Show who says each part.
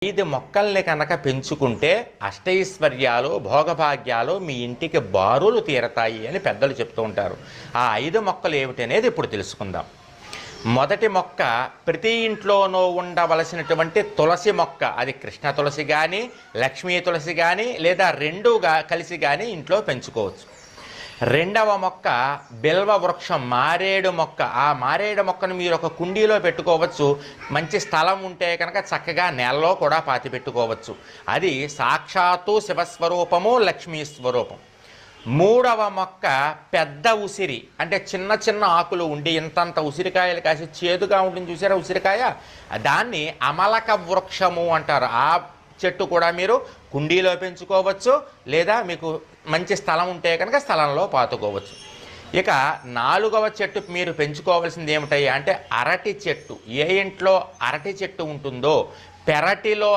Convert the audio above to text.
Speaker 1: 5 మొక్కల్ని కనుక పెంచుకుంటే అష్టైశ్వర్యాలు భోగభాగ్యాలు మీ ఇంటికి బారులు తీరతాయి అని పెద్దలు చెప్తూ ఉంటారు. ఆ 5 మొక్కలు ఏమిటనేది ఇప్పుడు తెలుసుకుందాం. మొదటి మొక్క ప్రతి ఇంట్లోనూ ఉండవలసినటువంటి తులసి మొక్క. అది కృష్ణ తులసి కానీ లక్ష్మీ తులసి కానీ లేదా రెండుగా కలిసి కానీ ఇంట్లో పెంచుకోవచ్చు. రెండవ మొక్క బిల్వ వృక్షం, మారేడు మొక్క. ఆ మారేడు మొక్కను మీరు ఒక కుండీలో పెట్టుకోవచ్చు. మంచి స్థలం ఉంటే కనుక చక్కగా నేలలో కూడా పాతి పెట్టుకోవచ్చు. అది సాక్షాత్తు శివస్వరూపము, లక్ష్మీ స్వరూపం. మూడవ మొక్క పెద్ద ఉసిరి, అంటే చిన్న చిన్న ఆకులు ఉండి ఇంతంత ఉసిరికాయలు కాసి చేదుగా ఉంటుంది చూసారా ఉసిరికాయ, దాన్ని అమలక వృక్షము అంటారు. ఆ చెట్టు కూడా మీరు కుండీలో పెంచుకోవచ్చు లేదా మీకు మంచి స్థలం ఉంటే కనుక స్థలంలో పాతుకోవచ్చు. ఇక 4వ చెట్టు మీరు పెంచుకోవాల్సింది ఏమిటయ్యా అంటే అరటి చెట్టు. ఏ ఇంట్లో అరటి చెట్టు ఉంటుందో పెరటిలో